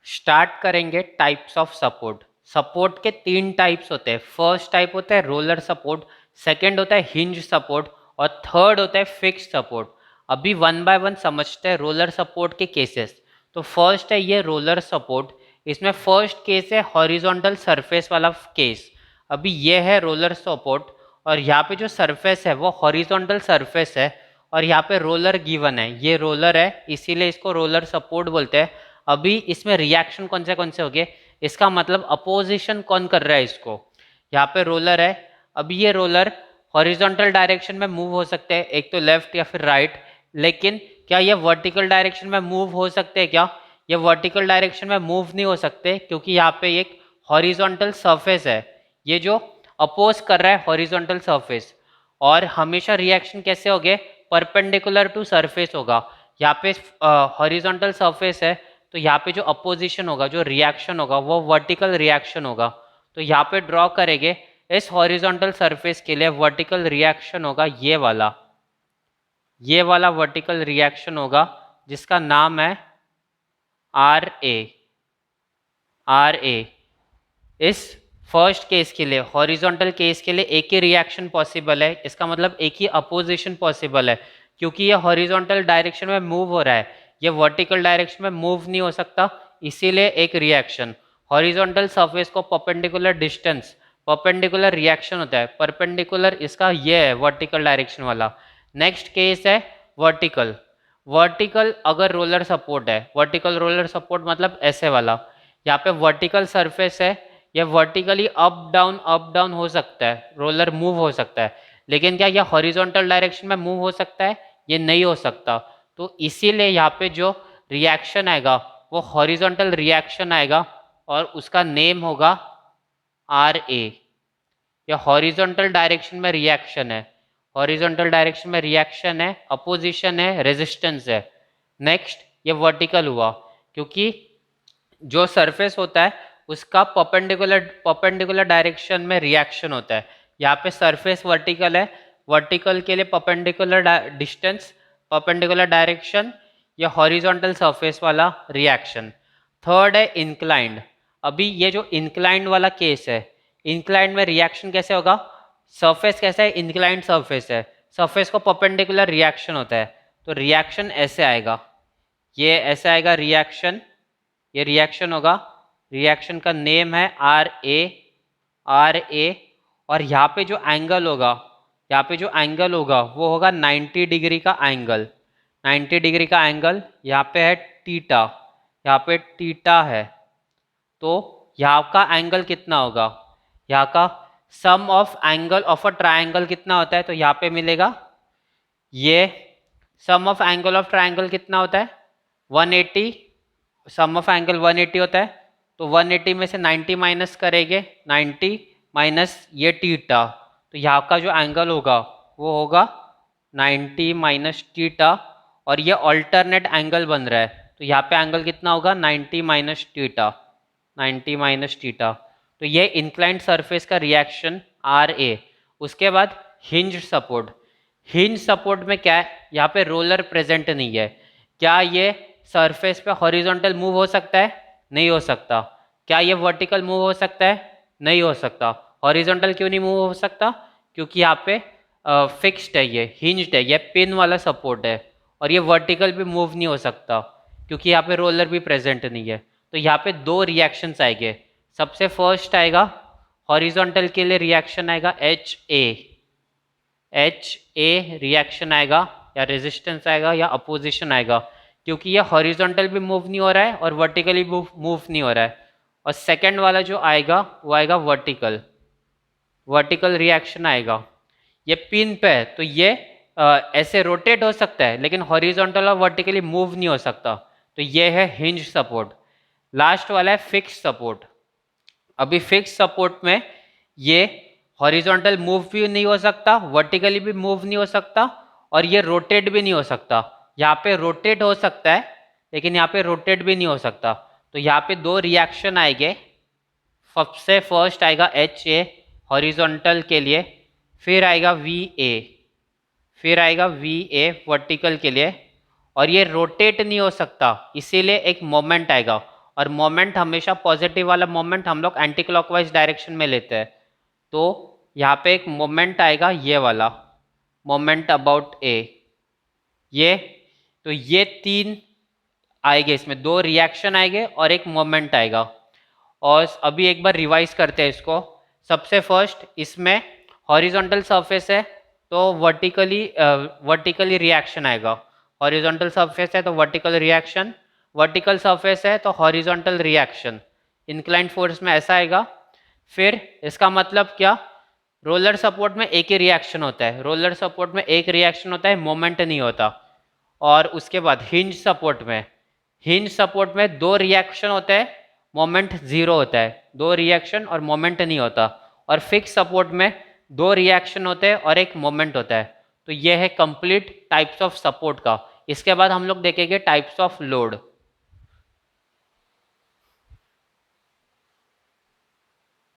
Start करेंगे types of support. Support के तीन टाइप्स होते हैं। फर्स्ट टाइप होता है रोलर सपोर्ट, सेकंड होता है हिंज सपोर्ट और थर्ड होता है फिक्स्ड सपोर्ट। अभी वन बाय वन समझते हैं रोलर सपोर्ट के केसेस। तो फर्स्ट है ये रोलर सपोर्ट। इसमें फर्स्ट केस है हॉरिजॉन्टल सरफेस वाला केस। अभी ये है रोलर सपोर्ट और यहाँ पे जो सरफेस है वो हॉरिजॉन्टल सरफेस है और यहाँ पे रोलर गिवन है, ये रोलर है इसीलिए इसको रोलर सपोर्ट बोलते हैं। अभी इसमें रिएक्शन कौन से हो गए, इसका मतलब अपोजिशन कौन कर रहा है इसको। यहाँ पे रोलर है, अभी ये रोलर हॉरिजॉन्टल डायरेक्शन में मूव हो सकते हैं, एक तो लेफ्ट या फिर राइट। लेकिन क्या ये वर्टिकल डायरेक्शन में मूव हो सकते हैं क्या? ये वर्टिकल डायरेक्शन में मूव नहीं हो सकते क्योंकि यहाँ पे एक हॉरिजॉन्टल सरफेस है, ये जो अपोज कर रहा है हॉरिजॉन्टल सरफेस। और हमेशा रिएक्शन कैसे हो गए, परपेंडिकुलर टू सरफेस होगा। यहाँ पे हॉरिजॉन्टल सरफेस है तो यहाँ पे जो अपोजिशन होगा, जो रिएक्शन होगा वो वर्टिकल रिएक्शन होगा। तो यहाँ पे ड्रॉ करेंगे इस हॉरिजॉन्टल सरफेस के लिए वर्टिकल रिएक्शन होगा ये वाला वर्टिकल रिएक्शन होगा जिसका नाम है आर ए। इस फर्स्ट केस के लिए, हॉरिजॉन्टल केस के लिए एक ही रिएक्शन पॉसिबल है, इसका मतलब एक ही अपोजिशन पॉसिबल है क्योंकि ये हॉरिजॉन्टल डायरेक्शन में मूव हो रहा है, ये वर्टिकल डायरेक्शन में मूव नहीं हो सकता, इसीलिए एक रिएक्शन। हॉरिजॉन्टल सरफेस को परपेंडिकुलर डिस्टेंस, परपेंडिकुलर रिएक्शन होता है, परपेंडिकुलर इसका ये है वर्टिकल डायरेक्शन वाला। नेक्स्ट केस है वर्टिकल। वर्टिकल अगर रोलर सपोर्ट है, वर्टिकल रोलर सपोर्ट मतलब ऐसे वाला, यहाँ पे वर्टिकल सरफेस है, ये वर्टिकली अप डाउन हो सकता है, रोलर मूव हो सकता है। लेकिन क्या यह हॉरिजॉन्टल डायरेक्शन में मूव हो सकता है? ये नहीं हो सकता। तो इसीलिए यहाँ पे जो रिएक्शन आएगा वो हॉरिजॉन्टल रिएक्शन आएगा और उसका नेम होगा आर ए। यह हॉरिजॉन्टल डायरेक्शन में रिएक्शन है, हॉरिजॉन्टल डायरेक्शन में रिएक्शन है, अपोजिशन है, रेजिस्टेंस है। नेक्स्ट ये वर्टिकल हुआ क्योंकि जो सरफेस होता है उसका परपेंडिकुलर डायरेक्शन में रिएक्शन होता है। यहाँ पे सरफेस वर्टिकल है, वर्टिकल के लिए परपेंडिकुलर डिस्टेंस, परपेंडिकुलर डायरेक्शन, या हॉरिजॉन्टल सरफेस वाला रिएक्शन। थर्ड है इंक्लाइंड। अभी ये जो इंक्लाइंड वाला केस है, इंक्लाइंड में रिएक्शन कैसे होगा, सरफेस कैसा है, इंक्लाइंड सरफेस है, सरफेस को परपेंडिकुलर रिएक्शन होता है, तो रिएक्शन ऐसे आएगा, ये ऐसे आएगा रिएक्शन, ये रिएक्शन होगा, रिएक्शन का नेम है आर ए। और यहाँ पे जो एंगल होगा, यहाँ पे जो एंगल होगा वो होगा 90 डिग्री का एंगल, 90 डिग्री का एंगल। यहाँ पे है टीटा, यहाँ पे टीटा है, तो यहाँ का एंगल कितना होगा, यहाँ का sum of angle of a triangle कितना होता है, तो यहाँ पे मिलेगा ये sum of angle of triangle कितना होता है 180, सम ऑफ एंगल 180 होता है। तो 180 में से 90 माइनस करेंगे, 90 माइनस ये टीटा, तो यहाँ का जो एंगल होगा वो होगा 90 माइनस टीटा। और ये ऑल्टरनेट एंगल बन रहा है तो यहाँ पे एंगल कितना होगा 90 माइनस टीटा, 90 माइनस टीटा। तो ये इंक्लाइंड सरफेस का रिएक्शन आर ए। उसके बाद हिंज सपोर्ट। हिंज सपोर्ट में क्या है, यहाँ पे रोलर प्रेजेंट नहीं है। क्या ये सरफेस पे हॉरिजॉन्टल मूव हो सकता है? नहीं हो सकता। क्या ये वर्टिकल मूव हो सकता है? नहीं हो सकता। हॉरिजॉन्टल क्यों नहीं मूव हो सकता? क्योंकि यहाँ पे फिक्स्ड है, ये हिंज्ड है, ये पिन वाला सपोर्ट है। और ये वर्टिकल भी मूव नहीं हो सकता क्योंकि यहाँ पे रोलर भी प्रेजेंट नहीं है। तो यहाँ पे दो रिएक्शंस आएंगे। सबसे फर्स्ट आएगा हॉरिजॉन्टल के लिए रिएक्शन आएगा एच ए रिएक्शन आएगा, या रेजिस्टेंस आएगा, या अपोजिशन आएगा, क्योंकि ये हॉरिजॉन्टल भी मूव नहीं हो रहा है और वर्टिकली मूव नहीं हो रहा है। और सेकंड वाला जो आएगा वो आएगा वर्टिकल रिएक्शन आएगा। ये पिन पे है तो ये ऐसे रोटेट हो सकता है लेकिन हॉरिजॉन्टल और वर्टिकली मूव नहीं हो सकता, तो ये है हिंज सपोर्ट। लास्ट वाला है फिक्स सपोर्ट। अभी फिक्स सपोर्ट में ये हॉरिजॉन्टल मूव भी नहीं हो सकता, वर्टिकली भी मूव नहीं हो सकता, और ये रोटेट भी नहीं हो सकता। यहाँ पे रोटेट हो सकता है लेकिन यहाँ पे रोटेट भी नहीं हो सकता। तो यहाँ पे दो रिएक्शन आएंगे। सबसे फर्स्ट आएगा एच ए हॉरिजॉन्टल के लिए, फिर आएगा वी ए वर्टिकल के लिए। और ये रोटेट नहीं हो सकता इसीलिए एक मोमेंट आएगा, और मोमेंट हमेशा पॉजिटिव वाला मोमेंट हम लोग एंटी क्लॉकवाइज डायरेक्शन में लेते हैं। तो यहाँ पे एक मोमेंट आएगा ये वाला मोमेंट अबाउट ए, ये तो ये 3 आएंगे, इसमें 2 रिएक्शन आएंगे और एक मोमेंट आएगा। और अभी एक बार रिवाइज करते हैं इसको। सबसे फर्स्ट इसमें हॉरिजॉन्टल सरफेस है तो वर्टिकली रिएक्शन आएगा। हॉरिजॉन्टल सरफेस है तो वर्टिकल रिएक्शन, वर्टिकल सरफेस है तो हॉरिजॉन्टल रिएक्शन, इंक्लाइंड फोर्स में ऐसा आएगा। फिर इसका मतलब क्या, रोलर सपोर्ट में एक ही रिएक्शन होता है, रोलर सपोर्ट में एक रिएक्शन होता है, मोमेंट नहीं होता। और उसके बाद हिंज सपोर्ट में, हिंज सपोर्ट में 2 रिएक्शन होते हैं, मोमेंट 0 होता है, 2 रिएक्शन और मोमेंट नहीं होता। और फिक्स सपोर्ट में 2 रिएक्शन होते हैं और एक मोमेंट होता है। तो ये है कंप्लीट टाइप्स ऑफ सपोर्ट का। इसके बाद हम लोग देखेंगे टाइप्स ऑफ लोड।